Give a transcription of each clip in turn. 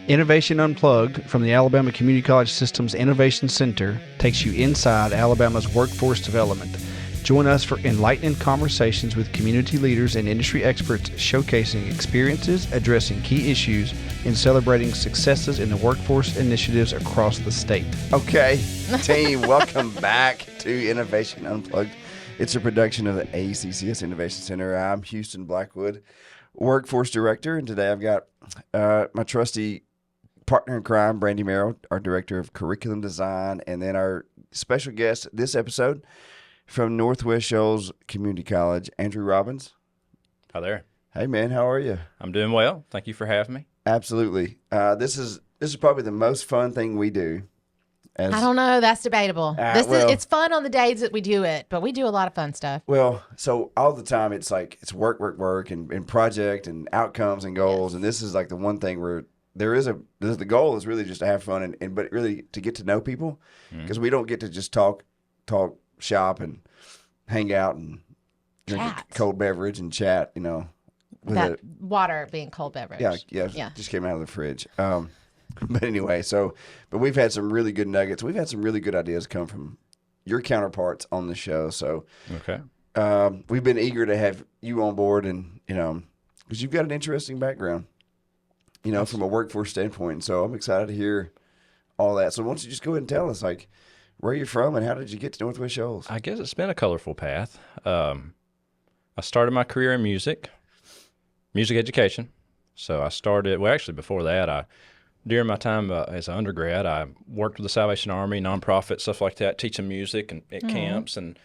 Innovation Unplugged from the Alabama Community College System's Innovation Center takes you inside Alabama's workforce development. Join us for enlightening conversations with community leaders and industry experts showcasing experiences, addressing key issues, and celebrating successes in the workforce initiatives across the state. Okay, team, welcome back to Innovation Unplugged. It's a production of the ACCS Innovation Center. I'm Houston Blackwood, Workforce Director, and today I've got my trusty partner in crime, Brandi Merrill, our Director of Curriculum Design, and then our special guest this episode from Northwest Shoals Community College, Andrew Robbins. Hi there. Hey, man, how are you? I'm doing well. Thank you for having me. Absolutely. This is probably the most fun thing we do. I don't know. That's debatable. It's fun on the days that we do it, but we do a lot of fun stuff. Well, so all the time it's like it's work, and project and outcomes and goals. Yes. And this is like the one thing where the goal is really just to have fun but really to get to know people, because we don't get to just talk shop and hang out and drink a cold beverage and chat, with that water being cold beverage. Yeah. Just came out of the fridge. But anyway, but we've had some really good nuggets. We've had some really good ideas come from your counterparts on the show. So okay, we've been eager to have you on board, and because you've got an interesting background, from a workforce standpoint. So I'm excited to hear all that. So why don't you just go ahead and tell us, like, where you're from and how did you get to Northwest Shoals? I guess it's been a colorful path. I started my career in music education. So I started, actually before that, during my time as an undergrad, I worked with the Salvation Army, nonprofit, stuff like that, teaching music and at camps and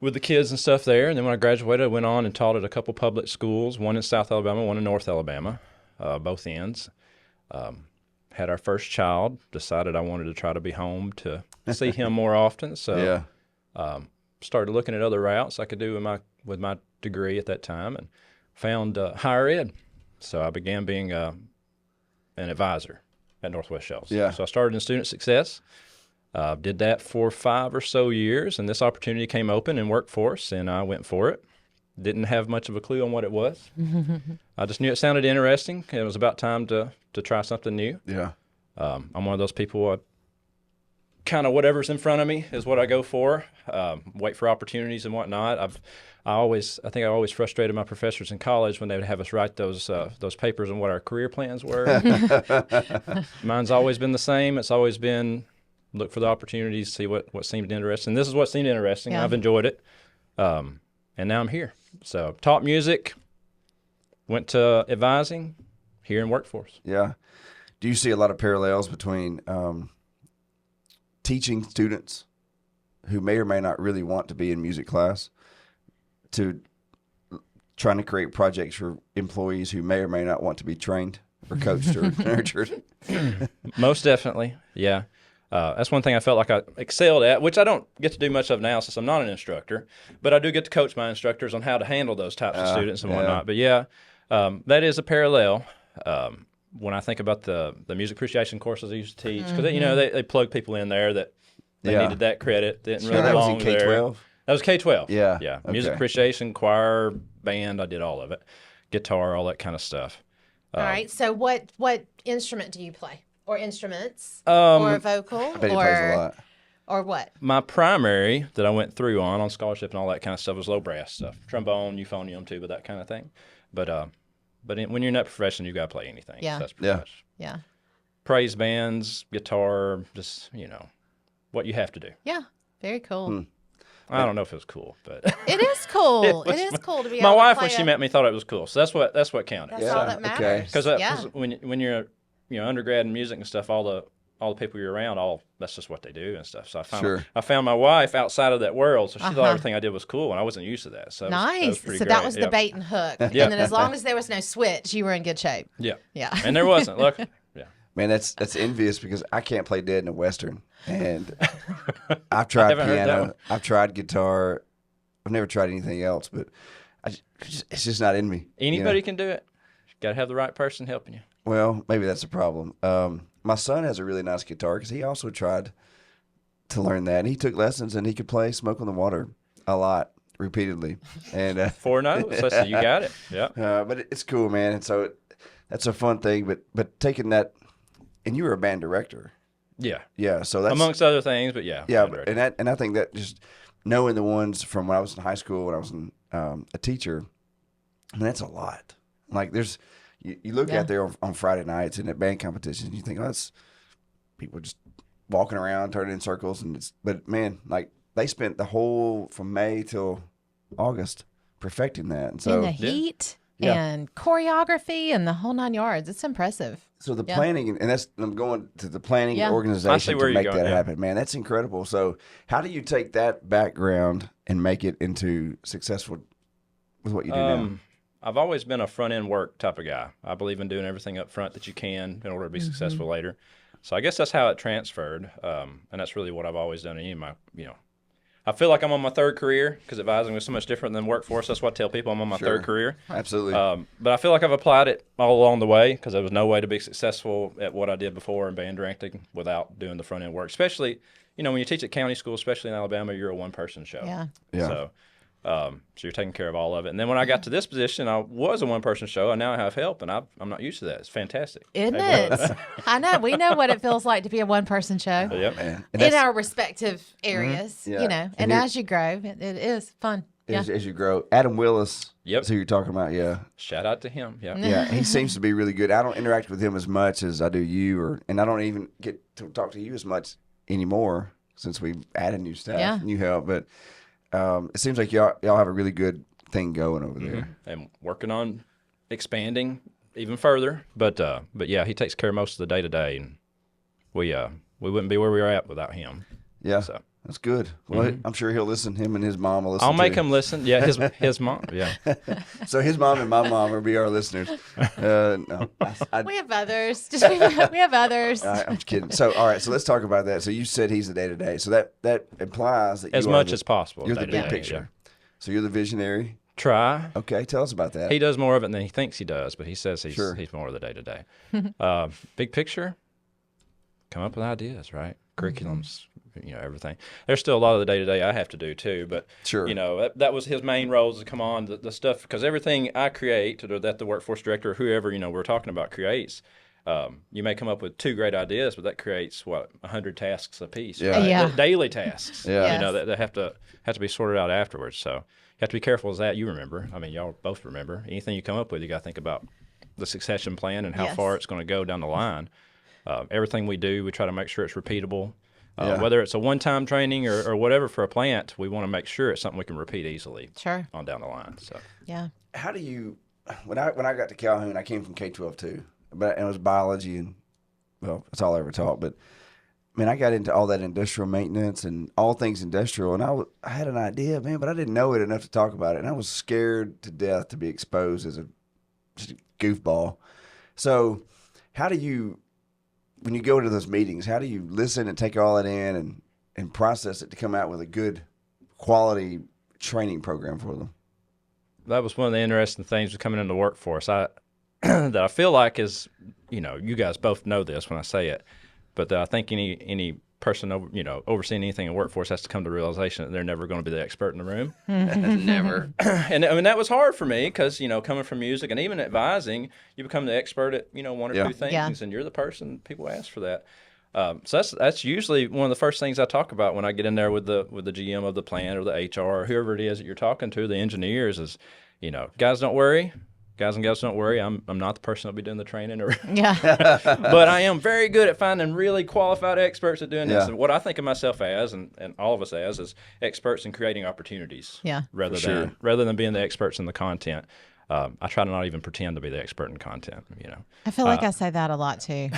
with the kids and stuff there. And then when I graduated, I went on and taught at a couple public schools, one in South Alabama, one in North Alabama, both ends. Had our first child, decided I wanted to try to be home to see him more often. So started looking at other routes I could do with my degree at that time, and found higher ed. So I began being an advisor at Northwest Shoals. Yeah. So I started in student success, did that for 5 or so years, and this opportunity came open in workforce, and I went for it. Didn't have much of a clue on what it was. I just knew it sounded interesting. It was about time to try something new. Yeah. I'm one of those people, kind of whatever's in front of me is what I go for. Wait for opportunities and whatnot. I think I always frustrated my professors in college when they would have us write those papers on what our career plans were. Mine's always been the same. It's always been look for the opportunities, see what seemed interesting. This is what seemed interesting. Yeah. I've enjoyed it. And now I'm here. So taught music, went to advising, here in workforce. Yeah. Do you see a lot of parallels between teaching students who may or may not really want to be in music class to trying to create projects for employees who may or may not want to be trained or coached or nurtured? Most definitely, yeah. That's one thing I felt like I excelled at, which I don't get to do much of now since I'm not an instructor, but I do get to coach my instructors on how to handle those types of students and whatnot. But that is a parallel. When I think about the music appreciation courses I used to teach, because they plug people in there that they needed that credit. Didn't really that belong was in K-12? That was K-12. Yeah. Okay. Music appreciation, choir, band, I did all of it. Guitar, all that kind of stuff. All right. So what instrument do you play? Or instruments? Or vocal? I bet he plays a lot. Or what? My primary that I went through on scholarship and all that kind of stuff was low brass stuff. Trombone, euphonium, tuba, that kind of thing. But when you're in that profession, you got to play anything. Yeah. So that's pretty much. Yeah. Praise bands, guitar, just, what you have to do. Yeah. Very cool. I don't know if it was cool, but it is cool. It is cool to be able to play. My wife, when she met me, thought it was cool. So that's what counted. That's all that matters. Because when you're undergrad in music and stuff, all the people you're around, that's just what they do and stuff. So I found my wife outside of that world, so she thought everything I did was cool, and I wasn't used to that. So nice. That was the bait and hook. And then as long as there was no switch, you were in good shape. Yeah. Yeah. And there wasn't. Look. Yeah. Man, that's envious because I can't play dead in a Western, and I've tried piano, I've tried guitar, I've never tried anything else, but it's just not in me. Anybody can do it. Got to have the right person helping you. Well, maybe that's a problem. My son has a really nice guitar because he also tried to learn that. And he took lessons, and he could play Smoke on the Water a lot, repeatedly. And 4 notes. So you got it. Yeah. But it's cool, man. And so that's a fun thing. But taking that and you were a band director. Yeah. Yeah. So that's amongst other things, but yeah. yeah. band director. And I think that just knowing the ones from when I was in high school, when I was a teacher, I mean, that's a lot. Like there's, you look out there on Friday nights and at band competitions, and you think, oh, that's people just walking around, turning in circles. But man, like they spent the whole, from May till August perfecting that. And so in the heat and choreography and the whole 9 yards. It's impressive. So the planning, and that's, I'm going to the planning and I organization see to where make you're that going, happen. Man, that's incredible. So how do you take that background and make it into successful with what you do now? I've always been a front end work type of guy. I believe in doing everything up front that you can in order to be successful later. So I guess that's how it transferred, and that's really what I've always done. In my, I feel like I'm on my third career because advising was so much different than workforce. That's what I tell people. I'm on my third career. Absolutely. But I feel like I've applied it all along the way because there was no way to be successful at what I did before in band directing without doing the front end work. Especially, when you teach at county school, especially in Alabama, you're a one-person show. Yeah. So you're taking care of all of it. And then when I got to this position, I was a one-person show. I now have help, and I'm not used to that. It's fantastic. Isn't it? I know. We know what it feels like to be a one-person show. Yep. Man. In our respective areas, Yeah. And as you grow, it is fun. As you grow. Adam Willis Yep. is who you're talking about, yeah. Shout out to him. Yeah. Yeah, he seems to be really good. I don't interact with him as much as I do you, and I don't even get to talk to you as much anymore since we've added new staff, new help, but it seems like y'all have a really good thing going over there. And working on expanding even further. But yeah, he takes care of most of the day to day, and we wouldn't be where we are at without him. Yeah, so that's good. Well, I'm sure he'll listen. Him and his mom will listen. I'll make too. him listen. Yeah, his mom. Yeah. So his mom and my mom will be our listeners. No, We have others. We have others. I'm just kidding. So all right, so let's talk about that. So you said he's the day to day. So that implies that As you much as possible. You're the big day-to-day, picture. yeah. So you're the visionary. Try. Okay, tell us about that. He does more of it than he thinks he does, but he says he's Sure. more of the day to day. Big picture. Come up with ideas, right? Curriculums, everything. There's still a lot of the day to day I have to do too, but Sure. that was his main role, is to come on the stuff, because everything I create, or that the workforce director or whoever we're talking about creates. You may come up with 2 great ideas, but that creates 100 tasks a piece. Yeah. Right? Yeah. Daily tasks. Yeah. Yes. That have to be sorted out afterwards. So you have to be careful as that. You remember. I mean, y'all both remember. Anything you come up with, you got to think about the succession plan and how far it's going to go down the line. Everything we do, we try to make sure it's repeatable. Whether it's a one-time training or whatever for a plant, we want to make sure it's something we can repeat easily on down the line. So How do you? When I got to Calhoun, I came from K-12 too, but it was biology, and well, that's all I ever taught. But man, I got into all that industrial maintenance and all things industrial, and I had an idea, man, but I didn't know it enough to talk about it, and I was scared to death to be exposed as just a goofball. So, how do you? When you go to those meetings, how do you listen and take all that in and process it to come out with a good quality training program for them? that was one of the interesting things with coming into the workforce. That I feel like is, you guys both know this when I say it, but I think any person overseeing anything in workforce has to come to the realization that they're never going to be the expert in the room. Never. And I mean, that was hard for me because, coming from music and even advising, you become the expert at, one or two things, and you're the person people ask for that. So that's usually one of the first things I talk about when I get in there with the GM of the plant or the HR or whoever it is that you're talking to, the engineers, is, guys, don't worry. Guys and gals, don't worry. I'm not the person that'll be doing the training, but I am very good at finding really qualified experts at doing this. And what I think of myself as, and all of us as, is experts in creating opportunities. Rather than being the experts in the content. I try to not even pretend to be the expert in content. I feel like I say that a lot too.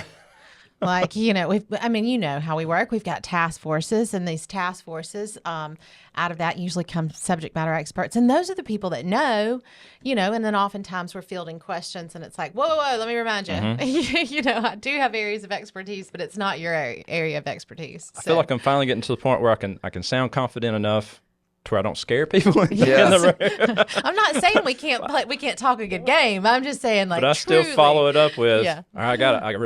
Like, how we work. We've got task forces, and these task forces, out of that usually come subject matter experts. And those are the people that know, and then oftentimes we're fielding questions, and it's like, whoa, let me remind you. I do have areas of expertise, but it's not your area of expertise. I feel like I'm finally getting to the point where I can sound confident enough to where I don't scare people in the room. I'm not saying we can't talk a good game. I'm just saying, but I still follow it up with, all right, I got a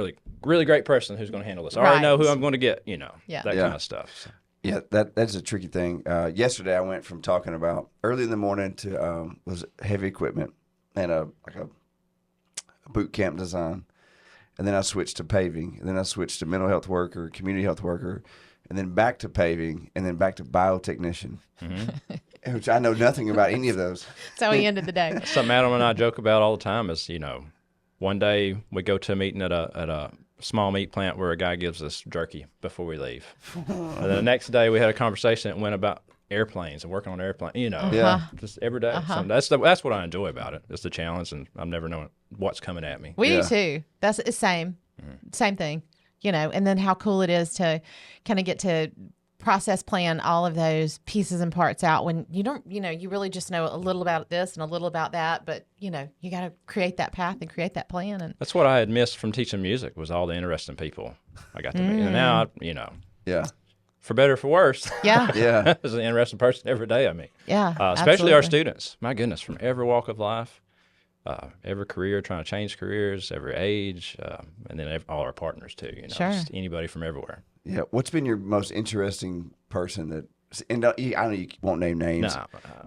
really great person who's going to handle this. I already know who I'm going to get, that kind of stuff. So. Yeah, that's a tricky thing. Yesterday I went from talking about early in the morning to was heavy equipment and a boot camp design. and then I switched to paving, and then I switched to mental health worker, community health worker, and then back to paving, and then back to biotechnician, which I know nothing about any of those. That's how he ended the day. Something Adam and I joke about all the time is, you know, one day we go to a meeting at a small meat plant where a guy gives us jerky before we leave. And then the next day we had a conversation that went about airplanes and working on airplanes, you know, just every day. So that's what I enjoy about it. It's the challenge, and I'm never knowing what's coming at me. We do too. That's the same thing, you know, and then how cool it is to kind of get to process plan all of those pieces and parts out when you don't, you know, you really just know a little about this and a little about that, but you know, you got to create that path and create that plan. And that's what I had missed from teaching music, was all the interesting people I got to meet. And now, you know, for better or for worse, as an interesting person every day I meet. Especially our students. My goodness, from every walk of life, every career, trying to change careers, every age, and then all our partners too. You know, just anybody from everywhere. Yeah. What's been your most interesting person that? And I know you won't name names,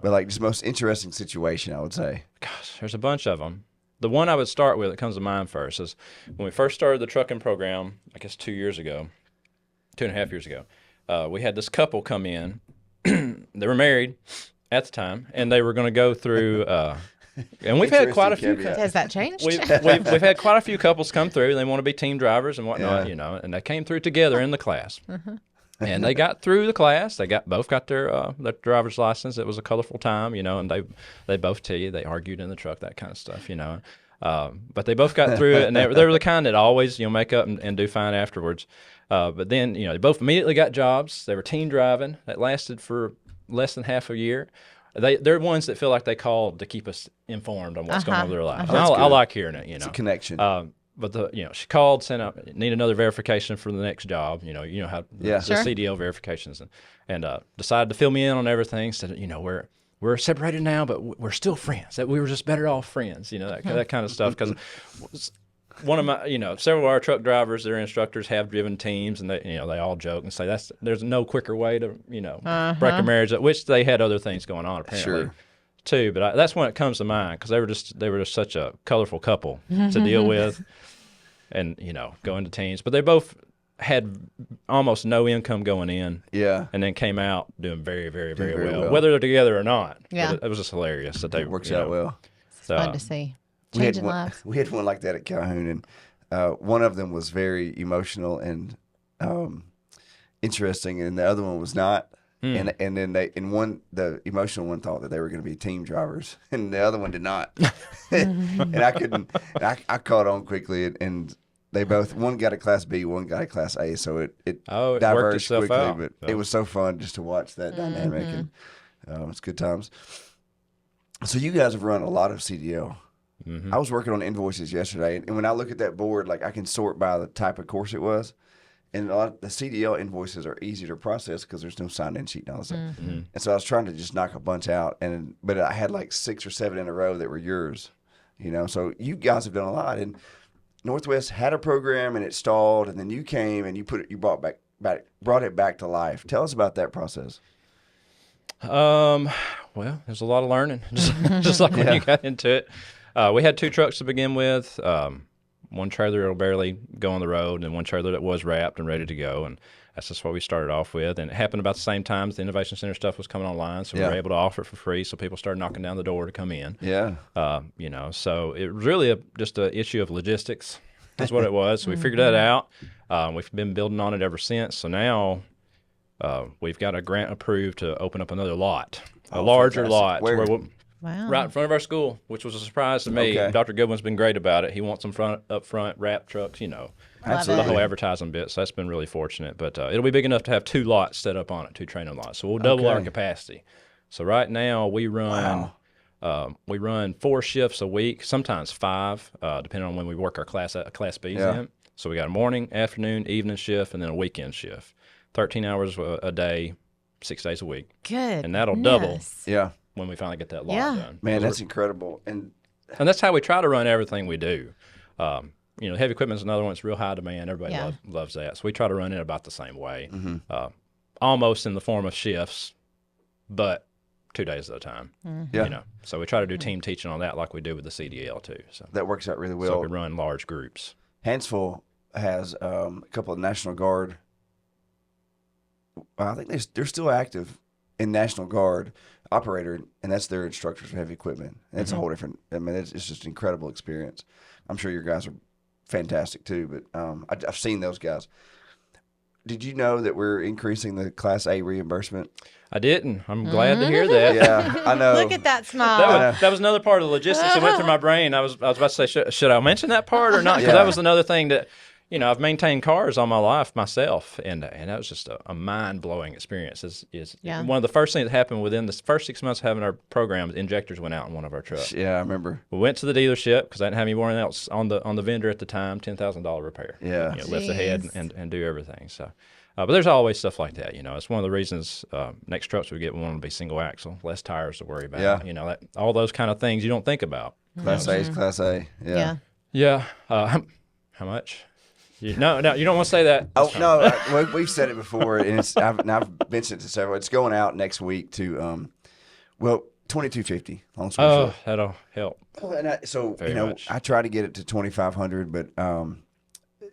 but like just most interesting situation, I would say. Gosh, there's a bunch of them. The one I would start with that comes to mind first is when we first started the trucking program, I guess 2.5 years ago, we had this couple come in. They were married at the time, and they were going to go through. And we've had quite a few. Has that changed? We've had quite a few couples come through, and they want to be team drivers and whatnot, you know. And they came through together in the class, and they got through the class. They both got their driver's license. It was a colorful time, you know. And they both tell you they argued in the truck, that kind of stuff, you know. But they both got through it, and they were the kind that always, you know, make up and do fine afterwards. But then, you know, they both immediately got jobs. They were team driving. That lasted for less than half a year. They're ones that feel like they called to keep us informed on what's going on with their lives. I like hearing it, you know. It's a connection. But she called, sent out, need another verification for the next job. You know how the CDL verifications, and decided to fill me in on everything. Said, you know, we're separated now, but we're still friends. That we were just better off friends. You know, that kind of stuff. Because one of my, you know, several of our truck drivers, their instructors have driven teams, and they all joke and say there's no quicker way to, you know, break a marriage. Which they had other things going on apparently, too. But that's when it comes to mind, because they were just such a colorful couple to deal with, and you know, go into teams. But they both had almost no income going in, and then came out doing very, very, very well, whether they're together or not. Yeah, it was just hilarious that they works out well. It's fun to see. We had one like that at Calhoun, and one of them was very emotional and interesting, and the other one was not. And then the emotional one thought that they were going to be team drivers, and the other one did not. And I couldn't. I caught on quickly, and they both, one got a Class B, one got a Class A, so it diverged quickly. Out. But it was so fun just to watch that dynamic, and it's good times. So you guys have run a lot of CDL. I was working on invoices yesterday, and when I look at that board, like I can sort by the type of course it was, and a lot of the CDL invoices are easier to process because there's no sign-in sheet and all that stuff. And so I was trying to just knock a bunch out, but I had like 6 or 7 in a row that were yours, you know. So you guys have done a lot, and Northwest had a program and it stalled, and then you came and you brought it back to life. Tell us about that process. Well, there's a lot of learning, just like when you got into it. We had 2 trucks to begin with, one trailer that'll barely go on the road, and one trailer that was wrapped and ready to go, and that's just what we started off with. And it happened about the same time as the Innovation Center stuff was coming online, so we were able to offer it for free, so people started knocking down the door to come in. You know, so it was really just an issue of logistics. That's what it was. So we figured that out. We've been building on it ever since. So now we've got a grant approved to open up another lot, a larger lot. Where? Right in front of our school, which was a surprise to me. Okay. Dr. Goodwin's been great about it. He wants them up front, wrap trucks, you know. Absolutely. The whole advertising bit. So that's been really fortunate. But it'll be big enough to have 2 lots set up on it, 2 training lots. So we'll double our capacity. So right now we run 4 shifts a week, sometimes 5, depending on when we work our Class Bs in. So we got a morning, afternoon, evening shift, and then a weekend shift. 13 hours a day, 6 days a week. Good. And that'll double. Yeah. When we finally get that lot done. Man, that's incredible. And that's how we try to run everything we do. You know, heavy equipment is another one that's real high demand. Everybody loves that. So we try to run it about the same way, almost in the form of shifts, but 2 days at a time. You know, so we try to do team teaching on that like we do with the CDL too. So that works out really well. So we run large groups. Hansville has a couple of National Guard. I think they're still active in National Guard operator, and that's their instructors for heavy equipment. And it's a whole different. I mean, it's just an incredible experience. I'm sure your guys are fantastic too, but I've seen those guys. Did you know that we're increasing the Class A reimbursement? I didn't. I'm glad to hear that. Yeah, I know. Look at that smile. That was another part of the logistics that went through my brain. I was about to say, should I mention that part or not? Because that was another thing that, I've maintained cars all my life myself, and that was just a mind-blowing experience. One of the first things that happened within the first 6 months of having our program, injectors went out in one of our trucks. Yeah, I remember. We went to the dealership because I didn't have anyone else on the vendor at the time. $10,000 repair. Yeah, lift ahead and do everything. So. But there's always stuff like that, It's one of the reasons next trucks we get, we want to be single axle, less tires to worry about. Yeah. All those kind of things you don't think about. Class A is Class A. Yeah. Yeah. How much? No, you don't want to say that. Oh no, we've said it before, and I've mentioned it to several. It's going out next week to $2,250. Long story short. That'll help. And I try to get it to $2,500, but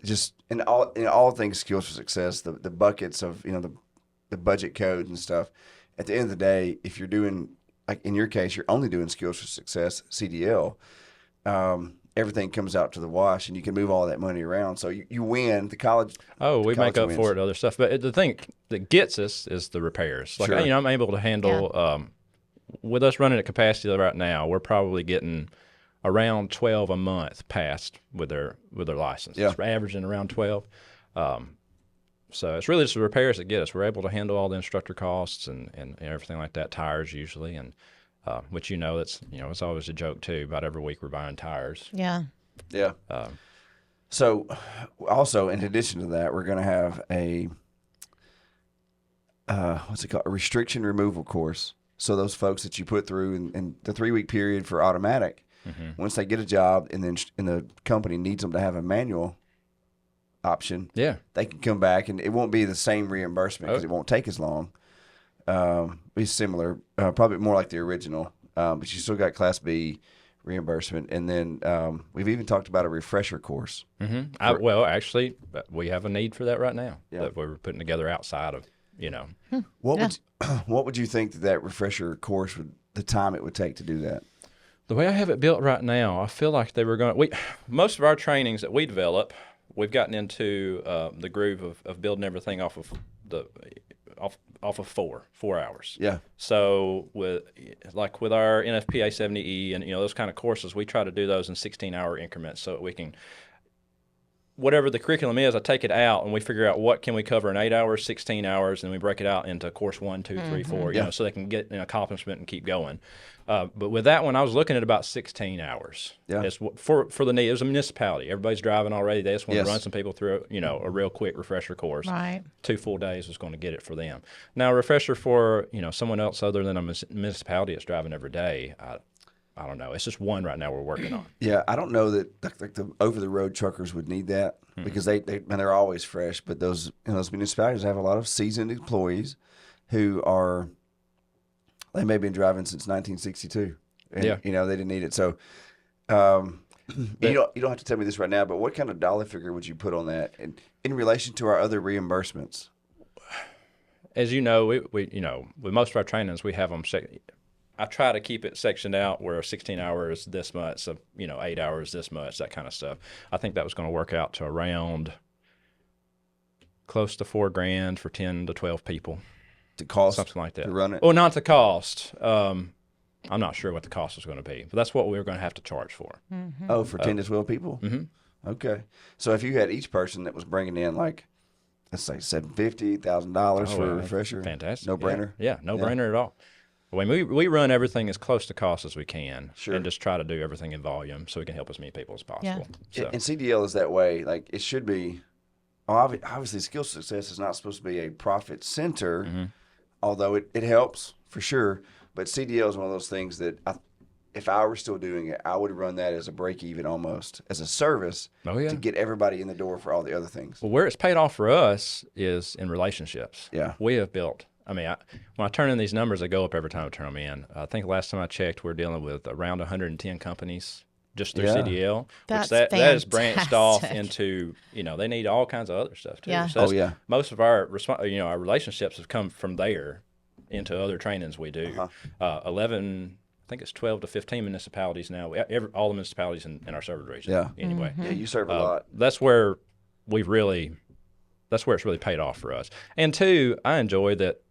just in all things skills for success, the buckets of the budget codes and stuff. At the end of the day, if you're doing, like in your case, you're only doing skills for success CDL, everything comes out to the wash, and you can move all that money around. So you win the college. Oh, we make up for it other stuff, but the thing that gets us is the repairs. Like Sure. I'm able to handle with us running at capacity right now. We're probably getting around 12 a month passed with their license. Yeah. It's averaging around 12. So it's really just the repairs that get us. We're able to handle all the instructor costs and everything like that, tires usually, and which that's it's always a joke too about every week we're buying tires. Yeah. Yeah. So also, in addition to that, we're going to have a what's it called? A restriction removal course. So those folks that you put through in the 3-week period for automatic, once they get a job and then the company needs them to have a manual option, they can come back, and it won't be the same reimbursement because it won't take as long. Be similar, probably more like the original, but you still got Class B reimbursement, and then we've even talked about a refresher course. Actually, we have a need for that right now that we're putting together outside of What would you think that refresher course the time it would take to do that? The way I have it built right now, I feel like they were going. Most of our trainings that we develop, we've gotten into the groove of building everything off of 4 hours. Yeah. So with our NFPA 70E and those kind of courses, we try to do those in 16-hour increments so that we can. Whatever the curriculum is, I take it out and we figure out what can we cover in 8 hours, 16 hours, and we break it out into course 1, 2, 3, 4, so they can get an accomplishment and keep going. But with that one, I was looking at about 16 hours. Yeah. It's for the need. It was a municipality. Everybody's driving already. They just want to run some people through, a real quick refresher course. Right. 2 full days was going to get it for them. Now, a refresher for, someone else other than a municipality that's driving every day, I don't know. It's just one right now we're working on. Yeah, I don't know that like the over-the-road truckers would need that because they're always fresh. But those municipalities have a lot of seasoned employees who they may have been driving since 1962. And, they didn't need it. So you don't have to tell me this right now, but what kind of dollar figure would you put on that in relation to our other reimbursements? As you know, we with most of our trainings, we have them. I try to keep it sectioned out where 16 hours this much, so 8 hours this much, that kind of stuff. I think that was going to work out to around close to $4,000 for 10 to 12 people. To cost something like that to run it? Well, not the cost. I'm not sure what the cost was going to be, but that's what we were going to have to charge for. Mm-hmm. Oh, for 10 to 12 people? Mm-hmm. Okay. So if you had each person that was bringing in let's say $750, $1,000 for a refresher, fantastic, no brainer. Yeah, no brainer at all. We run everything as close to cost as we can, and just try to do everything in volume so we can help as many people as possible. Yeah. So. And CDL is that way. Like it should be. Obviously, skill success is not supposed to be a profit center, although it helps for sure. But CDL is one of those things that if I were still doing it, I would run that as a break even almost as a service to get everybody in the door for all the other things. Well, where it's paid off for us is in relationships. Yeah, we have built. I mean, when I turn in these numbers, they go up every time I turn them in. I think last time I checked, we're dealing with around 110 companies just through Yeah. CDL, That's which that is branched off fantastic. into, they need all kinds of other stuff too. Yeah. So that's, Oh, yeah. most of our our relationships have come from there into other trainings we do. 11, I think it's 12 to 15 municipalities now. All the municipalities in our service region. Yeah. Anyway, Yeah, you serve a lot. that's where it's really paid off for us. And two, I enjoy that,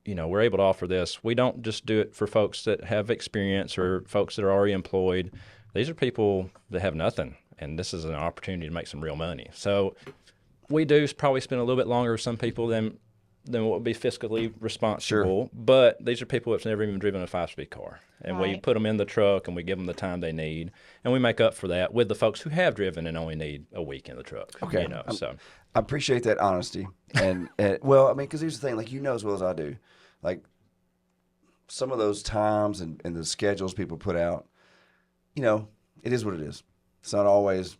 we're able to offer this. We don't just do it for folks that have experience or folks that are already employed. These are people that have nothing, and this is an opportunity to make some real money. So we do probably spend a little bit longer with some people than what would be fiscally responsible. Sure. But these are people that's never even driven a 5-speed car. And we Right. put them in the truck and we give them the time they need. And we make up for that with the folks who have driven and only need a week in the truck. Okay. So I appreciate that honesty. And well, I mean, because here's the thing, like, as well as I do, like, some of those times and the schedules people put out, it is what it is. It's not always,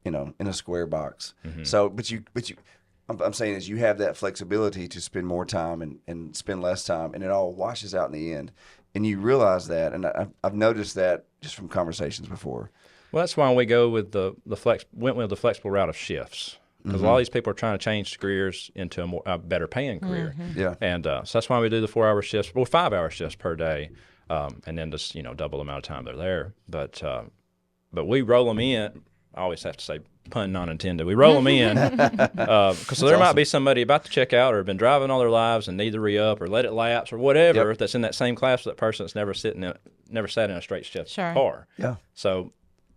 in a square box. So, but I'm saying is you have that flexibility to spend more time and spend less time, and it all washes out in the end. And you realize that, and I've noticed that just from conversations before. well, that's why we go with went with the flexible route of shifts. Because a lot of these people are trying to change careers into a better paying career. Yeah. And so that's why we do the 4-hour shifts, 5-hour shifts per day, and then just, double the amount of time they're there. But we roll them in. I always have to say, pun not intended. We roll them in because there might be somebody about to check out or been driving all their lives and need to re-up or let it lapse or whatever that's in that same class with that person that's never sat in a straight shift car. Yeah. So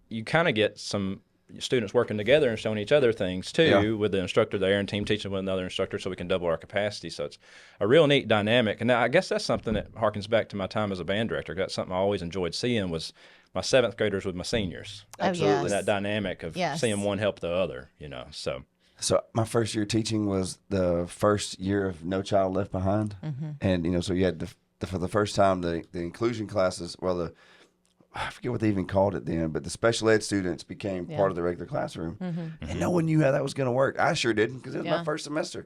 you kind of get some students working together and showing each other things too, with the instructor there and team teaching with another instructor, so we can double our capacity. So it's a real neat dynamic. And I guess that's something that harkens back to my time as a band director. That's something I always enjoyed seeing was my 7th graders with my seniors. Absolutely. And that dynamic of seeing one help the other, So my first year teaching was the first year of No Child Left Behind. And, so you had for the first time, the inclusion classes, I forget what they even called it then, but the special ed students became part of the regular classroom. And no one knew how that was going to work. I sure didn't, because it was my first semester.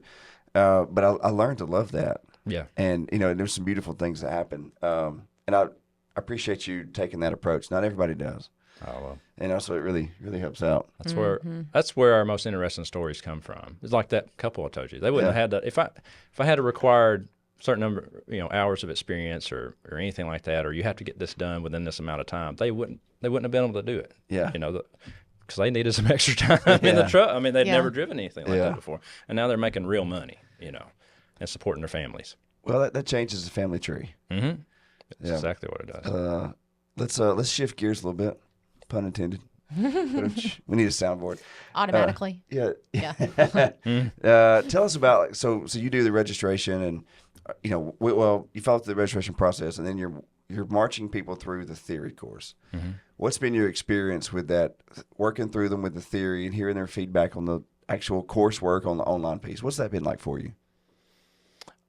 But I learned to love that. Yeah. And, there's some beautiful things that happen. And I appreciate you taking that approach. Not everybody does. Oh, well. So it really, really helps out. That's where our most interesting stories come from. It's like that couple I told you. They wouldn't have had that if I had a required certain number, hours of experience or anything like that, or you have to get this done within this amount of time, they wouldn't have been able to do it. Yeah. Because they needed some extra time in the truck. I mean, they'd never driven anything like that before, and now they're making real money, and supporting their families. Well, that changes the family tree. That's exactly what it does. Let's shift gears a little bit, pun intended. We need a soundboard. Automatically. Yeah. Yeah. Tell us about so you do the registration, and you follow through the registration process, and then you're marching people through the theory course. What's been your experience with that, working through them with the theory and hearing their feedback on the actual coursework on the online piece? What's that been like for you?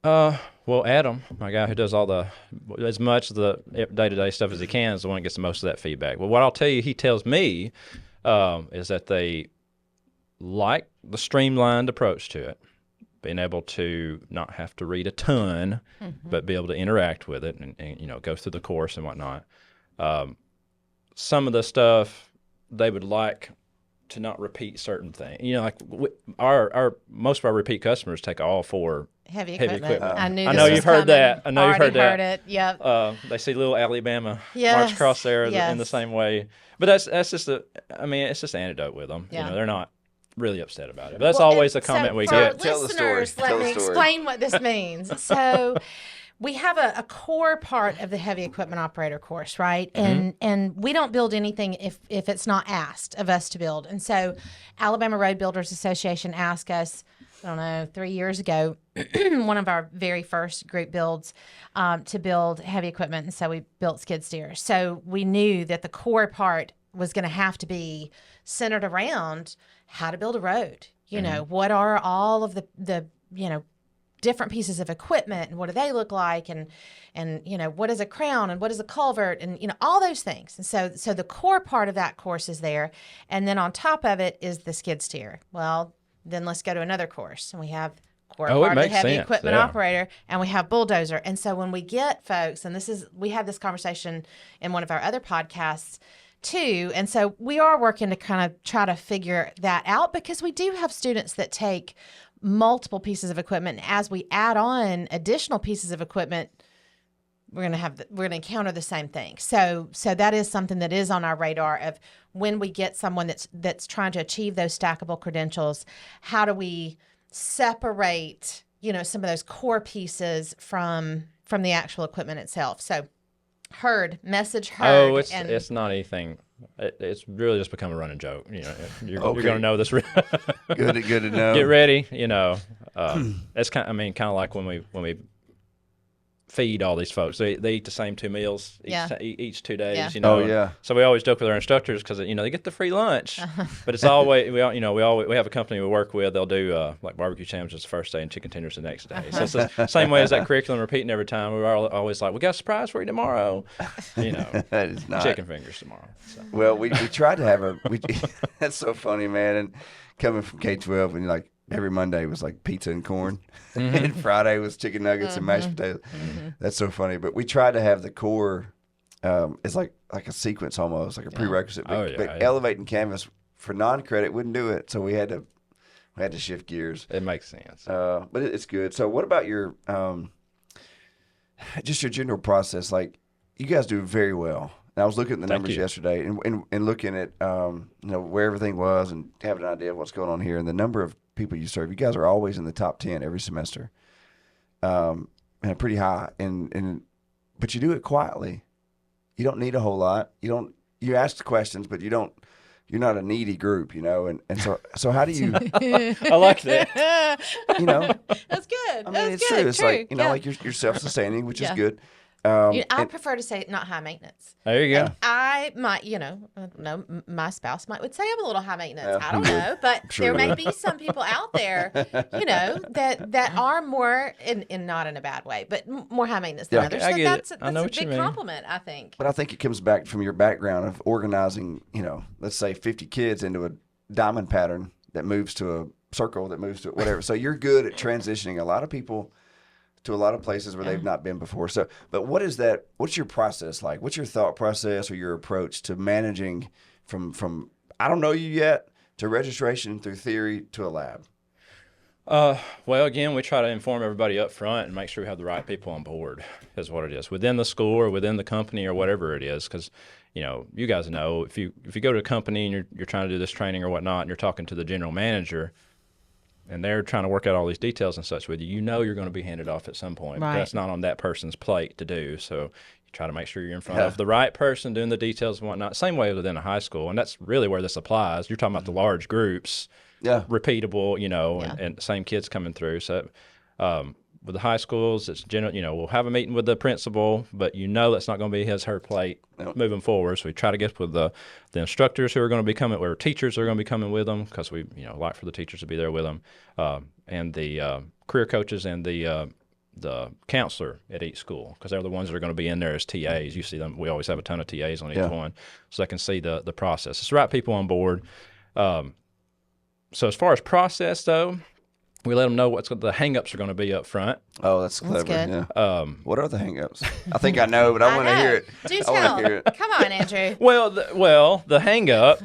Well, Adam, my guy who does as much of the day-to-day stuff as he can, is the one that gets the most of that feedback. But what I'll tell you, he tells me, is that they like the streamlined approach to it, being able to not have to read a ton, but be able to interact with it and go through the course and whatnot. Some of the stuff they would like to not repeat certain things. Like our most of our repeat customers take all 4 Heavy equipment. I knew. I know you've heard that. I know you've heard that. Heard it. Yep. They see little Alabama Yes. march across there Yes. in the same way. But that's just it's just an anecdote with them. Yeah. They're not really upset about it. But that's always a comment we get. Tell the story. Listeners, Tell let the me story. explain what this means. So we have a core part of the heavy equipment operator course, right? And we don't build anything if it's not asked of us to build. And so Alabama Road Builders Association asked us, I don't know, 3 years ago, one of our very first group builds, to build heavy equipment. And so we built skid steers. So we knew that the core part was going to have to be centered around how to build a road. What are all of the different pieces of equipment, and what do they look like, and what is a crown and what is a culvert, and all those things. And so the core part of that course is there, and then on top of it is the skid steer. Well, then let's go to another course, and we have core part of the heavy equipment operator, and we have bulldozer. And so when we get folks, and we had this conversation in one of our other podcasts, too. And so we are working to kind of try to figure that out, because we do have students that take multiple pieces of equipment. As we add on additional pieces of equipment, we're going to encounter the same thing. So that is something that is on our radar of when we get someone that's trying to achieve those stackable credentials, how do we separate, some of those core pieces from the actual equipment itself. So message heard. Oh, it's not anything. It's really just become a running joke. You're going to know this. Good to know. Get ready. It's kind of like when we feed all these folks. They eat the same 2 meals each 2 days. Yeah. Oh yeah. So we always joke with our instructors because they get the free lunch, but it's always we have a company we work with. They'll do like barbecue sandwiches the first day and chicken tenders the next day. So it's the same way as that curriculum repeating every time. We're always like, we got a surprise for you tomorrow. That is not chicken fingers tomorrow. So. Well, we tried to have that's so funny, man. And coming from K-12, and every Monday was like pizza and corn, and Friday was chicken nuggets and mashed potatoes. That's so funny. But we tried to have the core. It's like a sequence almost, like a prerequisite. But elevating Canvas for non-credit wouldn't do it, so we had to shift gears. It makes sense. But it's good. So what about your just your general process? Like, you guys do very well. And I was looking at the numbers yesterday and looking at where everything was and having an idea of what's going on here, and the number of people you serve. You guys are always in the top 10 every semester, and pretty high. But you do it quietly. You don't need a whole lot. You ask the questions, but you're not a needy group, and so how do you? I like that. That's good. I mean, it's true. It's like like you're self-sustaining, which is good. I prefer to say not high maintenance. There you go. And I might, I don't know, my spouse would say I'm a little high maintenance. I don't know, but there may be some people out there, that are more, and not in a bad way, but more high maintenance than others. I So get that's I know a what you big mean. compliment, I think. But I think it comes back from your background of organizing, let's say 50 kids into a diamond pattern that moves to a circle that moves to whatever. So you're good at transitioning a lot of people to a lot of places where they've not been before. So, but what is that? What's your process like? What's your thought process or your approach to managing from I don't know you yet to registration through theory to a lab? Well, again, we try to inform everybody up front and make sure we have the right people on board is what it is within the school or within the company or whatever it is. Because, you guys know if you go to a company and you're trying to do this training or whatnot and you're talking to the general manager and they're trying to work out all these details and such with you, you're going to be handed off at some point. Right. But that's not on that person's plate to do. So you try to make sure you're in front of the right person doing the details and whatnot. Same way within a high school. And that's really where this applies. You're talking about the large groups, repeatable, and same kids coming through. So with the high schools, it's general. We'll have a meeting with the principal, but that's not going to be her plate moving forward. So we try to get with the instructors who are going to be coming, or teachers are going to be coming with them, because we like for the teachers to be there with them, and the career coaches and the counselor at each school, because they're the ones that are going to be in there as TAs. You see them. We always have a ton of TAs on each one, so they can see the process. It's the right people on board. So as far as process though, we let them know what the hang-ups are going to be up front. Oh, that's clever. Good. Yeah. What are the hang-ups? I think I know, but I want to hear it. Do tell. Come on, Andrew. Well, the hang-up.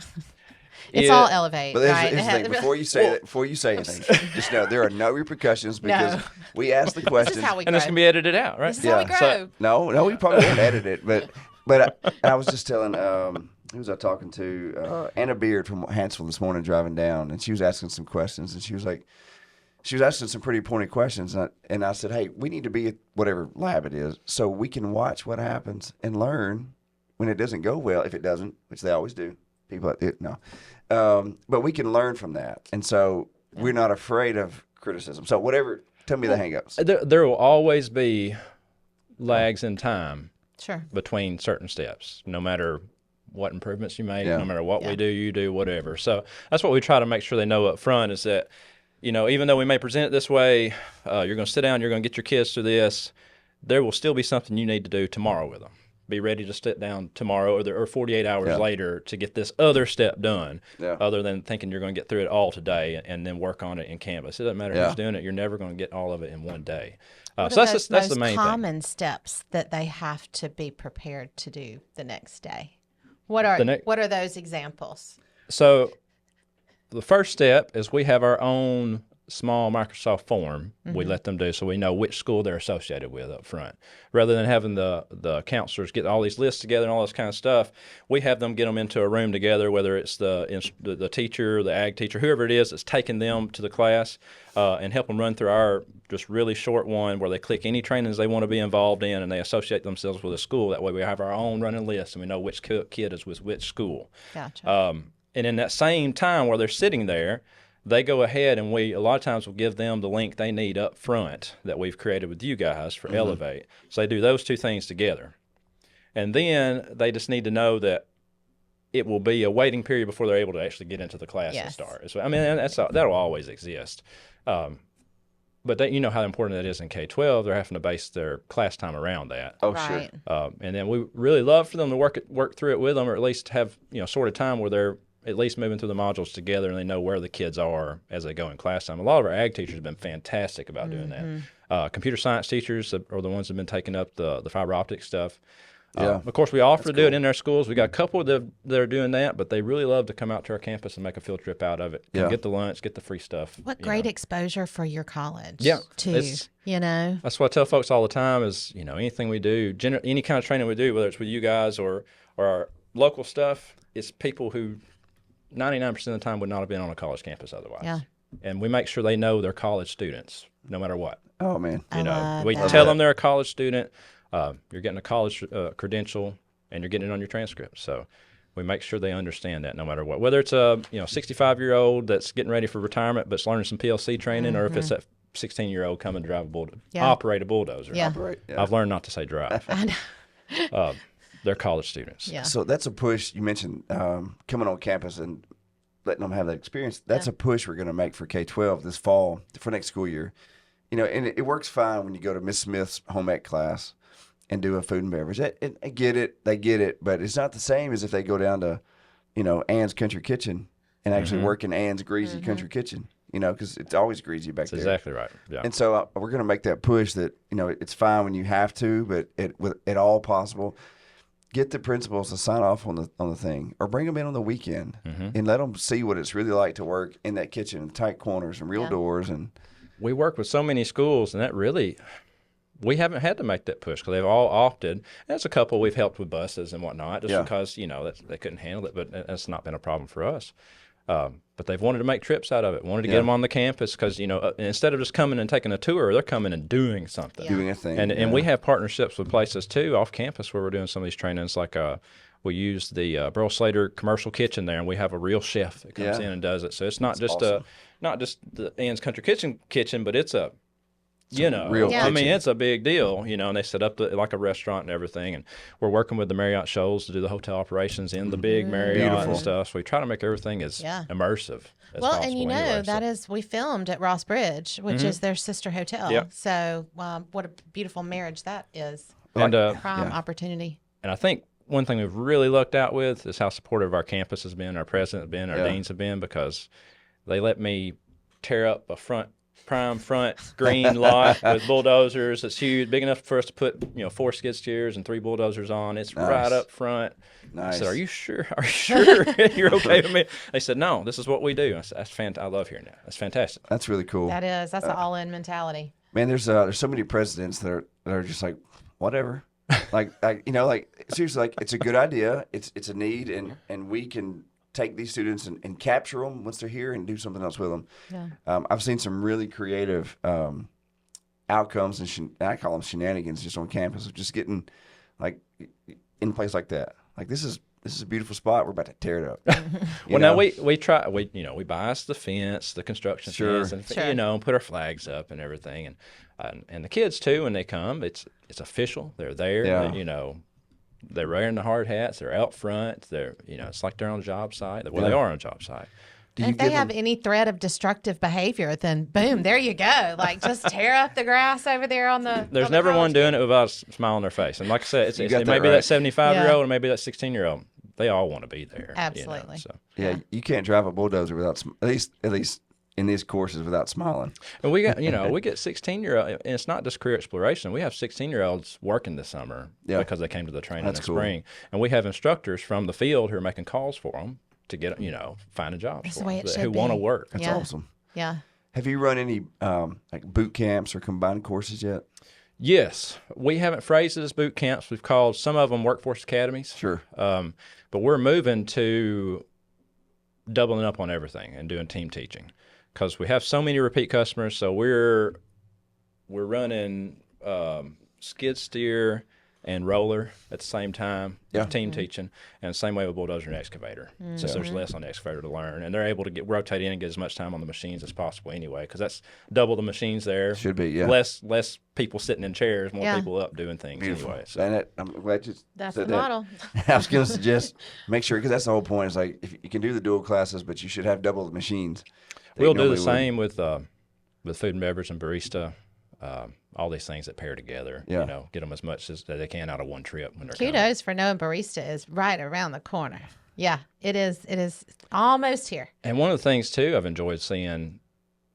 It's all elevate, but right? Here's the thing. Before you say anything, just know there are no repercussions, because we ask the questions. This is how we grow. And it's going to be edited out, right? This is how we grow. So, no, we probably won't edit it. But I was just telling, who was I talking to? Anna Beard from Hansville this morning driving down, and she was asking some questions, and she was asking some pretty pointed questions, and I said, hey, we need to be at whatever lab it is so we can watch what happens and learn when it doesn't go well, if it doesn't, which they always do. People, but we can learn from that, and so we're not afraid of criticism. So whatever, tell me the hang-ups. There will always be lags in time between certain steps, no matter what improvements you make, no matter what we do, you do, whatever. So that's what we try to make sure they know up front, is that, even though we may present it this way, you're going to sit down, you're going to get your kids through this, there will still be something you need to do tomorrow with them. Be ready to sit down tomorrow or 48 hours later to get this other step done, other than thinking you're going to get through it all today and then work on it in Canvas. It doesn't matter who's doing it. You're never going to get all of it in one day. So that's the main common steps that they have to be prepared to do the next day? What are those examples? So the first step is we have our own small Microsoft form we let them do so we know which school they're associated with up front. Rather than having the counselors get all these lists together and all this kind of stuff, we have them get them into a room together, whether it's the teacher, the ag teacher, whoever it is that's taking them to the class, and help them run through our just really short one where they click any trainings they want to be involved in and they associate themselves with a school. That way we have our own running list and we know which kid is with which school. Gotcha. And in that same time where they're sitting there, they go ahead and a lot of times we'll give them the link they need up front that we've created with you guys for Elevate. So they do those two things together. And then they just need to know that it will be a waiting period before they're able to actually get into the class and start. So, I mean, that'll always exist. But you know how important that is in K-12. They're having to base their class time around that. Oh, Right. sure. And then we really love for them to work through it with them, or at least have sort of time where they're at least moving through the modules together and they know where the kids are as they go in class time. A lot of our ag teachers have been fantastic about doing that. Computer science teachers are the ones that have been taking up the fiber optic stuff. Of course, we offer to do it in our schools. We got a couple that are doing that, but they really love to come out to our campus and make a field trip out of it. Get the lunch, get the free stuff. What great exposure for your college. Yeah, too. That's what I tell folks all the time is, anything we do, any kind of training we do, whether it's with you guys or our local stuff, it's people who 99% of the time would not have been on a college campus otherwise. Yeah. And we make sure they know they're college students, no matter what. Oh, man. We tell them they're a college student. You're getting a college credential, and you're getting it on your transcript. So we make sure they understand that no matter what. Whether it's a 65-year-old that's getting ready for retirement but's learning some PLC training, or if it's that 16-year-old coming to drive operate a bulldozer. Yeah. I've learned not to say drive. I know. They're college students. Yeah. So that's a push. You mentioned coming on campus and letting them have that experience. That's a push we're going to make for K-12 this fall for next school year. And it works fine when you go to Miss Smith's home ec class and do a food and beverage. I get it. They get it. But it's not the same as if they go down to, Ann's Country Kitchen and actually work in Ann's greasy country kitchen, because it's always greasy back there. Exactly right. Yeah. And so we're going to make that push that, it's fine when you have to, but at all possible, get the principals to sign off on the thing, or bring them in on the weekend and let them see what it's really like to work in that kitchen, tight corners and real doors. And we work with so many schools, and that really, we haven't had to make that push because they've all opted. And there's a couple we've helped with buses and whatnot, just because they couldn't handle it, but that's not been a problem for us. But they've wanted to make trips out of it, wanted to get them on the campus because, instead of just coming and taking a tour, they're coming and doing something. Doing a thing. And we have partnerships with places, too, off campus where we're doing some of these trainings. Like we use the Burl Slater commercial kitchen there, and we have a real chef that comes in and does it. So it's not just awesome. not just the Ann's Country Kitchen, but it's a real I mean, kitchen. it's a big deal, and they set up like a restaurant and everything. And we're working with the Marriott Shoals to do the hotel operations in the big Marriott Beautiful. and stuff. So we try to make everything as immersive as Well, possible. and anyway, that is, we filmed at Ross Bridge, which is their sister hotel. Yep. So what a beautiful marriage that is. And, Prime opportunity. and I think one thing we've really lucked out with is how supportive our campus has been, our president has been, our deans have been, because they let me tear up a prime front green lot with bulldozers. It's huge, big enough for us to put 4 skid steers and 3 bulldozers on. It's right up front. Nice. I said, "Are you sure? Are you sure you're okay with me?" They said, "No, this is what we do." I said, "That's fantastic. I love hearing that. That's fantastic." That's really cool. That's an all-in mentality. Man, there's so many presidents that are just like, whatever. like seriously, like, it's a good idea. It's a need, and we can take these students and capture them once they're here and do something else with them. Yeah. I've seen some really creative outcomes, and I call them shenanigans, just on campus, of just getting like in a place like that. Like, this is a beautiful spot. We're about to tear it up. Now we try. We bias the fence, the construction fence, and Sure. put our flags up and everything, and the kids too. When they come, it's official. They're there. Yeah. They're wearing the hard hats. They're out front. They're it's like they're on a job site. Well, they are on a job site. And if they have any threat of destructive behavior, then boom, there you go. Like, just tear up the grass over there on the. There's never one doing it without a smile on their face. And like I said, it may be that 75-year-old and maybe that 16-year-old. They all want to be there. Absolutely. So. Yeah, you can't drive a bulldozer without at least in these courses without smiling. And we got, we get 16-year-old, and it's not just career exploration. We have 16-year-olds working this summer because they came to the training in the spring. And we have instructors from the field who are making calls for them to get, find a job for them who want to work. That's awesome. Yeah. Have you run any like boot camps or combined courses yet? Yes. We haven't phrased it as boot camps. We've called some of them workforce academies. Sure. But we're moving to doubling up on everything and doing team teaching because we have so many repeat customers. So we're running skid steer and roller at the same time, team teaching, and the same way with bulldozer and excavator, since there's less on the excavator to learn. And they're able to rotate in and get as much time on the machines as possible anyway, because that's double the machines there. Should be, yeah. Less people sitting in chairs, more people up doing things anyway. So. And I'm glad you That's said the model. I was going to suggest make sure, because that's the whole point. It's like if you can do the dual classes, but you should have double the machines. We'll do the same with food and beverage and barista. All these things that pair together, get them as much as they can out of one trip when they're Kudos for knowing barista is right around the corner. Yeah, it is. It is almost here. And one of the things too I've enjoyed seeing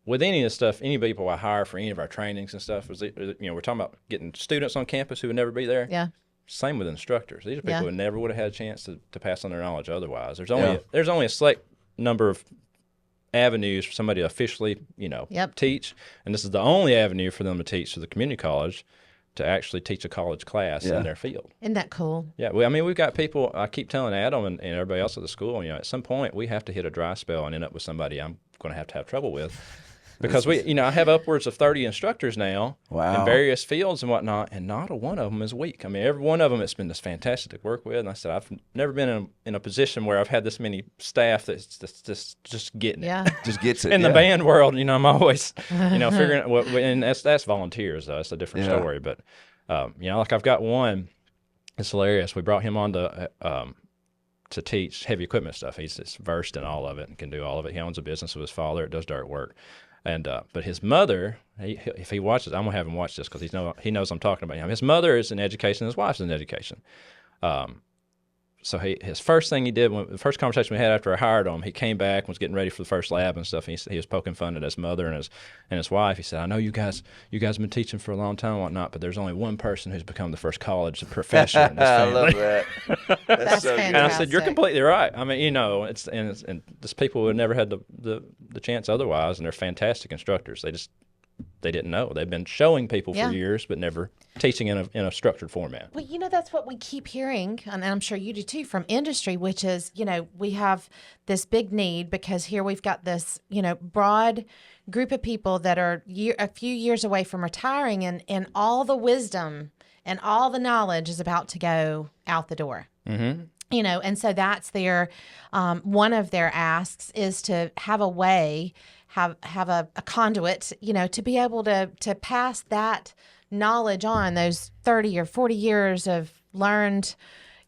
with any of the stuff, any people I hire for any of our trainings and stuff, is we're talking about getting students on campus who would never be there. Yeah. Same with instructors. These are people who never would have had a chance to pass on their knowledge otherwise. There's only a select number of avenues for somebody to officially, teach. And this is the only avenue for them to teach to the community college to actually teach a college class in their field. Isn't that cool? Yeah. We've got people, I keep telling Adam and everybody else at the school, at some point we have to hit a dry spell and end up with somebody I'm going to have trouble with. Because I have upwards of 30 instructors now in various fields and whatnot, and not a one of them is weak. I mean, every one of them, it's been just fantastic to work with. And I said, I've never been in a position where I've had this many staff that's just getting it. Just gets it. In the band world, I'm always, figuring out and that's volunteers, though. It's a different story. But, like I've got one, it's hilarious. We brought him on to teach heavy equipment stuff. He's just versed in all of it and can do all of it. He owns a business with his father. It does dirt work. And but his mother, if he watches, I'm gonna have him watch this because he knows I'm talking about him. His mother is in education, his wife's in education. So his first thing he did, the first conversation we had after I hired him, he came back and was getting ready for the first lab and stuff. And he was poking fun at his mother and his wife. He said, "I know you guys have been teaching for a long time and whatnot, but there's only one person who's become the first college professor in this family." I love that. That's so good. And I said, "You're completely right. I mean, it's just people who have never had the chance otherwise, and they're fantastic instructors. They didn't know. They've been showing people for years, but never teaching in a structured format." Well, that's what we keep hearing, and I'm sure you do too, from industry, which is, we have this big need because here we've got this, broad group of people that are a few years away from retiring, and all the wisdom and all the knowledge is about to go out the door. Mm-hmm. And so that's their, one of their asks is to have a way, have a conduit, to be able to pass that knowledge on, those 30 or 40 years of learned,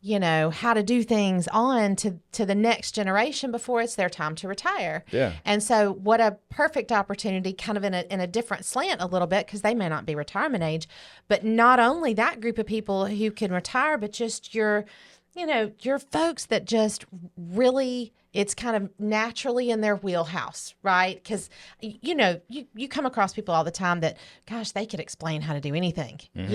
how to do things on to the next generation before it's their time to retire. Yeah. And so what a perfect opportunity, kind of in a different slant a little bit, because they may not be retirement age, but not only that group of people who can retire, but just your folks that just really, it's kind of naturally in their wheelhouse, right? Because, you come across people all the time that, gosh, they could explain how to do anything, and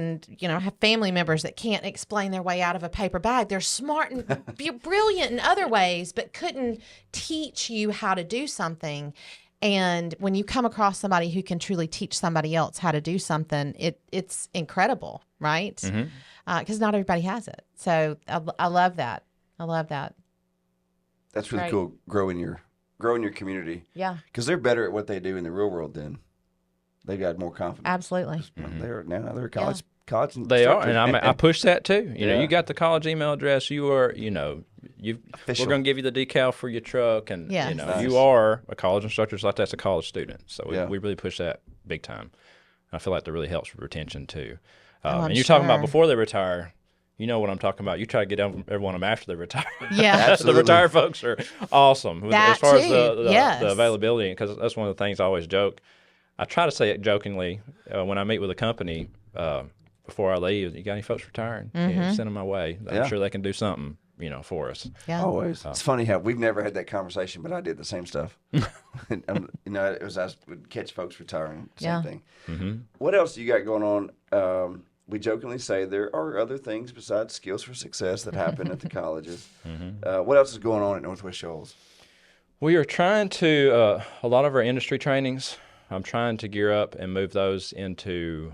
have family members that can't explain their way out of a paper bag. They're smart and brilliant in other ways, but couldn't teach you how to do something. And when you come across somebody who can truly teach somebody else how to do something, it's incredible, right? Mm-hmm. Because not everybody has it. So I love that. I love that. That's really cool. Growing your community. Yeah. Because they're better at what they do in the real world than they got more confidence. Absolutely. They're college. They are, and I push that too. You got the college email address. You are, we're going to give you the decal for your truck, and Nice. you are a college instructor, just like that's a college student. So we really push that big time. I feel like that really helps with retention too. And you're talking about before they retire. You know what I'm talking about. You try to get everyone of them after they retire. Yeah, the retired folks are awesome as far as the Yes. availability, because that's one of the things I always joke. I try to say it jokingly when I meet with a company before I leave. You got any folks retiring? Mm-hmm. Send them my way. I'm sure they can do something. for us. Yeah. Always. It's funny how we've never had that conversation, but I did the same stuff. And, it was I would catch folks retiring, same thing. Mm-hmm. What else do you got going on? We jokingly say there are other things besides skills for success that happen at the colleges. Mm-hmm. What else is going on at Northwest Shoals? We are trying to, a lot of our industry trainings, I'm trying to gear up and move those into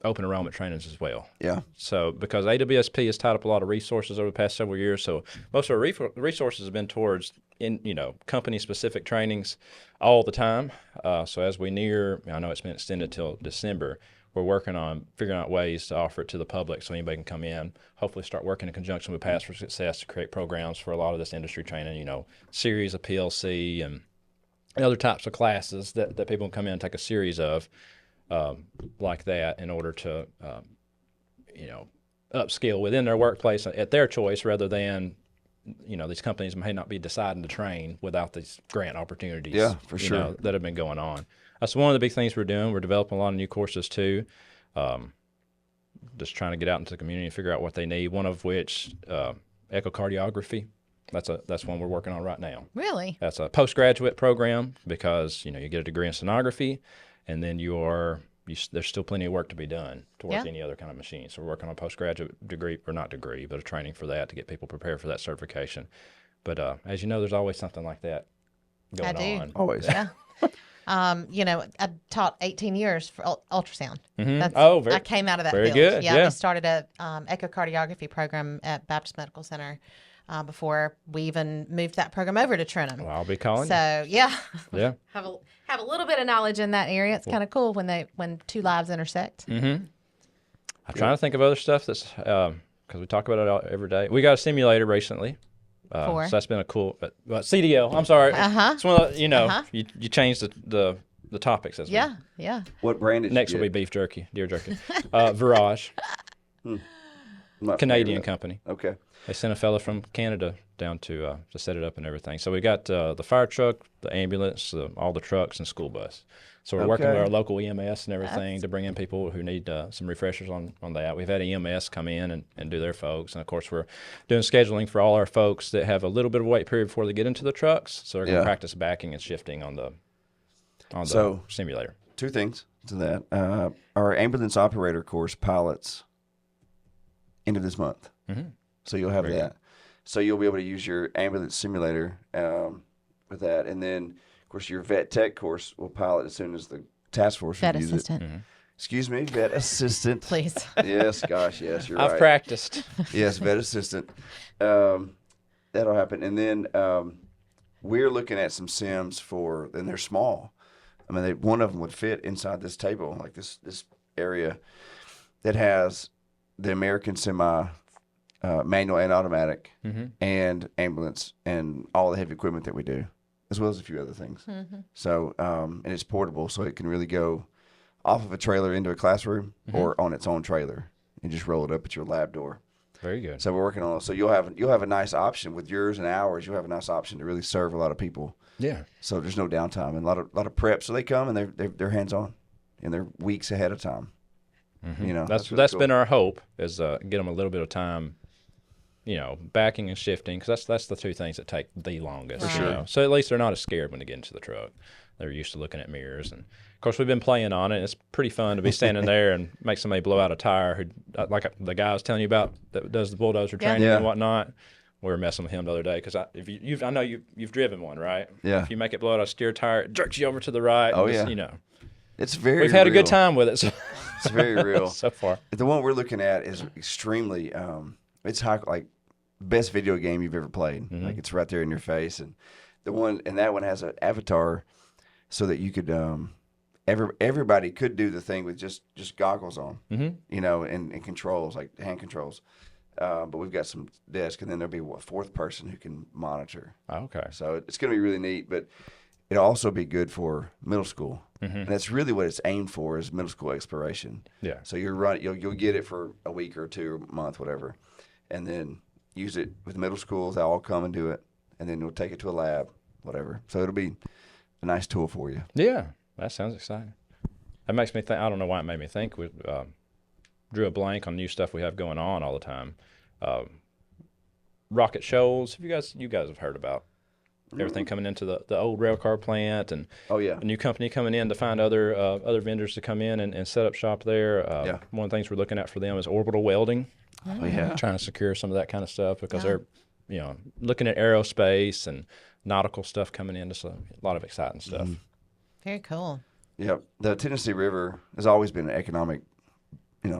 open enrollment trainings as well. Yeah. So because AWSP has tied up a lot of resources over the past several years, so most of our resources have been towards company-specific trainings all the time. So as we near, I know it's been extended till December, we're working on figuring out ways to offer it to the public so anybody can come in, hopefully start working in conjunction with Paths for Success to create programs for a lot of this industry training, series of PLC and other types of classes that people can come in and take a series of like that in order to, upskill within their workplace at their choice rather than, these companies may not be deciding to train without these grant opportunities. Yeah, for sure. That have been going on. That's one of the big things we're doing. We're developing a lot of new courses too. Just trying to get out into the community and figure out what they need. One of which, echocardiography. That's one we're working on right now. Really? That's a postgraduate program because you get a degree in sonography, and then there's still plenty of work to be done to work any other kind of machine. So we're working on a postgraduate degree, or not degree, but a training for that to get people prepared for that certification. But as you know, there's always something like that going on. Always. Yeah. I taught 18 years for ultrasound. Mm-hmm. I came out of that very field. good. Yeah, we started a echocardiography program at Baptist Medical Center before we even moved that program over to Trenton. Well, I'll be calling. So yeah, have a little bit of knowledge in that area. It's kind of cool when two lives intersect. Mm-hmm. I'm trying to think of other stuff that's because we talk about it every day. We got a simulator recently. So that's been a cool CDO. I'm sorry. It's one of the, you changed the topics as well. Yeah. What brand did Next you will be beef jerky, deer jerky. Virage, Canadian company. Okay. They sent a fella from Canada down to set it up and everything. So we got the fire truck, the ambulance, all the trucks, and school bus. So we're working with our local EMS and everything to bring in people who need some refreshers on that. We've had EMS come in and do their folks. And, of course, we're doing scheduling for all our folks that have a little bit of wait period before they get into the trucks. So they're going to practice backing and shifting on the simulator. Two things to that. Our ambulance operator course pilots end of this month. Mm-hmm. So you'll have that. So you'll be able to use your ambulance simulator with that. And then, of course, your vet tech course will pilot as soon as the task force reviews it. Mm-hmm. Excuse me, vet assistant. Please. Yes, gosh, yes, you're right. I've practiced. Yes, vet assistant. That'll happen. And then we're looking at some sims and they're small. I mean, one of them would fit inside this table, like this area that has the American semi manual and automatic and ambulance and all the heavy equipment that we do, as well as a few other things. Mm-hmm. So, and it's portable, so it can really go off of a trailer into a classroom or on its own trailer and just roll it up at your lab door. Very good. So we're working on it. So you'll have a nice option with yours and ours. You'll have a nice option to really serve a lot of people. Yeah. So there's no downtime and a lot of prep. So they come and they're hands on, and they're weeks ahead of time. Mm-hmm. That's really that's cool. been our hope is get them a little bit of time. Backing and shifting, because that's the two things that take the longest. For sure. So at least they're not as scared when they get into the truck. They're used to looking at mirrors, and of course we've been playing on it. It's pretty fun to be standing there and make somebody blow out a tire. Who, like the guy I was telling you about that does the bulldozer training and whatnot. We were messing with him the other day because I know you've driven one, right? Yeah. If you make it blow out a steer tire, it jerks you over to the right. Oh and yeah. It's we've real. had a good time with it. So. It's very real so far. The one we're looking at is extremely. It's high, like best video game you've ever played. Mm-hmm. Like it's right there in your face, and that one has an avatar, so that you could everybody could do the thing with just goggles on, and controls like hand controls. But we've got some desks, and then there'll be a fourth person who can monitor. Oh, okay. So it's going to be really neat, but it'll also be good for middle school, and that's really what it's aimed for is middle school exploration. Yeah. So you'll get it for a week or two, or a month, whatever, and then use it with middle schools. They'll all come and do it, and then we'll take it to a lab, whatever. So it'll be a nice tool for you. Yeah, that sounds exciting. That makes me think. I don't know why it made me think. We drew a blank on new stuff we have going on all the time. Rocket Shoals. You guys have heard about everything coming into the old rail car plant, and Oh yeah. a new company coming in to find other vendors to come in and set up shop there. Yeah. One of the things we're looking at for them is orbital welding. Oh yeah. Trying to secure some of that kind of stuff because Yeah. they're, looking at aerospace and nautical stuff coming in. So a lot of exciting stuff. Very cool. Yep. The Tennessee River has always been an economic,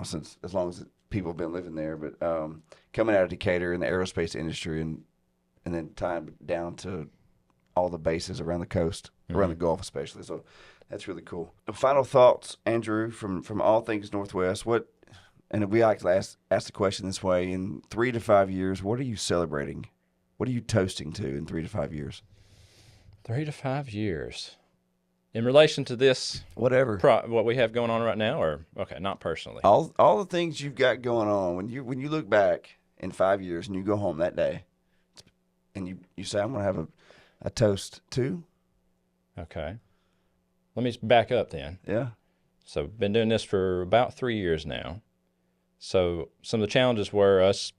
since as long as people have been living there. But coming out of Decatur in the aerospace industry and then tying down to all the bases around the coast, around the Gulf especially. So that's really cool. Final thoughts, Andrew, from all things Northwest. And we like to ask the question this way: in 3 to 5 years, what are you celebrating? What are you toasting to in 3 to 5 years? 3 to 5 years. In relation to this, Whatever. what we have going on right now, or okay, not personally. All the things you've got going on. When you look back in 5 years and you go home that day, and you say, I'm going to have a toast to. Okay. Let me back up then. Yeah. So been doing this for about 3 years now. So some of the challenges were us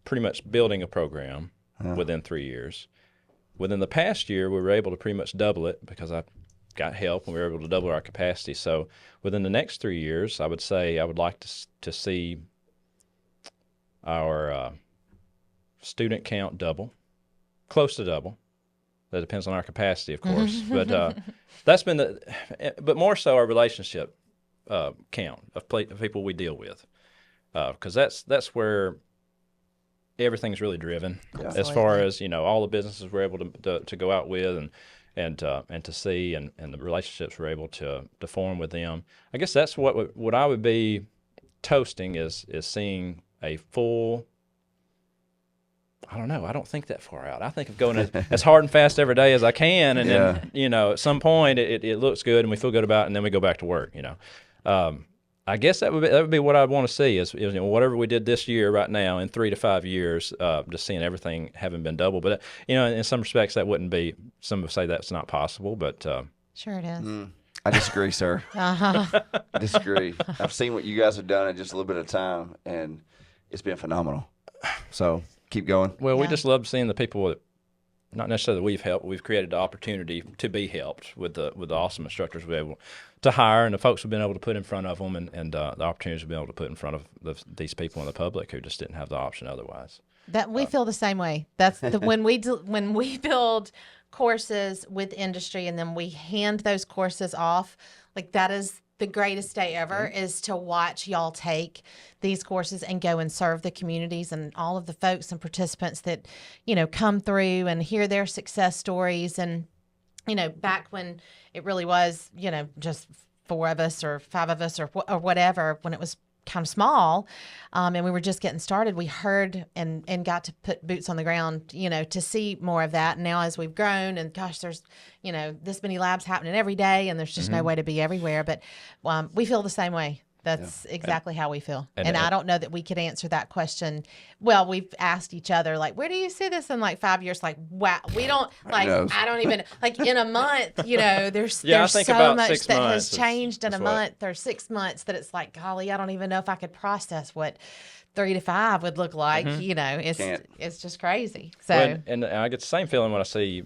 pretty much building a program within 3 years. Within the past year, we were able to pretty much double it because I got help and we were able to double our capacity. So within the next 3 years, I would say I would like to see our student count double, close to double. That depends on our capacity, of course. But that's been but more so our relationship count of people we deal with. Because that's where everything's really driven, as far as all the businesses we're able to go out with and to see and the relationships we're able to form with them. I guess that's what I would be toasting is seeing a full. I don't know. I don't think that far out. I think of going as hard and fast every day as I can, and then at some point it looks good and we feel good about it, and then we go back to work. I guess that would be what I'd want to see is whatever we did this year right now in 3 to 5 years, just seeing everything having been double. But in some respects that wouldn't be. Some would say that's not possible, but Sure it is. I disagree, sir. Uh-huh. I disagree. I've seen what you guys have done in just a little bit of time, and it's been phenomenal. So keep going. Well, we Yeah. just love seeing the people that, not necessarily that we've helped, but we've created the opportunity to be helped with the awesome instructors we're able to hire and the folks we've been able to put in front of them and the opportunities we've been able to put in front of these people in the public who just didn't have the option otherwise. That we feel the same way. That's when we build courses with industry and then we hand those courses off. Like that is the greatest day ever is to watch y'all take these courses and go and serve the communities and all of the folks and participants that come through and hear their success stories. And back when it really was just 4 of us or 5 of us or whatever, when it was kind of small, and we were just getting started, we heard and got to put boots on the ground, to see more of that. And now as we've grown and gosh, there's, this many labs happening every day and there's just no way to be everywhere. But we feel the same way. That's exactly how we feel. And I don't know that we could answer that question. Well, we've asked each other, like, where do you see this in 5 years? Like, wow, we don't, I don't even, in a month, there's so much that has changed in a month or 6 months that it's like, golly, I don't even know if I could process what 3 to 5 would look like. It's just crazy. So, and I get the same feeling when I see,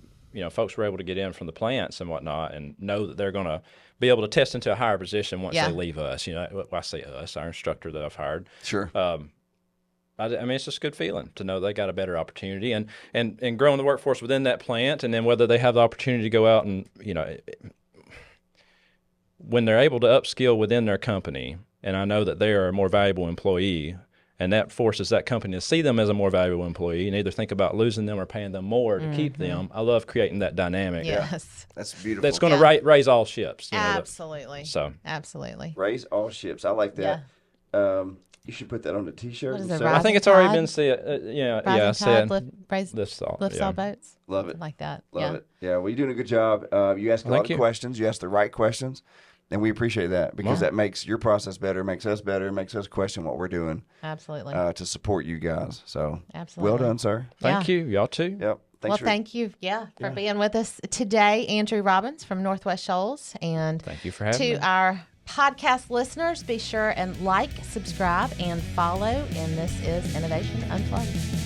folks were able to get in from the plants and whatnot and know that they're going to be able to test into a higher position once they leave us. I say us, our instructor that I've hired. Sure. I mean, it's just a good feeling to know they got a better opportunity and growing the workforce within that plant, and then whether they have the opportunity to go out and, when they're able to upskill within their company, and I know that they are a more valuable employee, and that forces that company to see them as a more valuable employee and either think about losing them or paying them more to keep them. I love creating that dynamic. yes. That's beautiful. That's going to raise all ships. Absolutely. Absolutely. Raise all ships. I like that. You should put that on the T-shirt. What is and it, sell it. I think it's already been said. I said lifts all boats. Love it. Like that. Love it. Yeah, well, you're doing a good job. You ask a lot of questions. You ask the right questions. And we appreciate that because that makes your process better, makes us question what we're doing. Absolutely. To support you guys. So absolutely. Well done, sir. Thank you. Y'all too. Yep. Thank you. For being with us today, Andrew Robbins from Northwest Shoals. And thank you for having me. To our podcast listeners, be sure and like, subscribe, and follow. And this is Innovation Unplugged.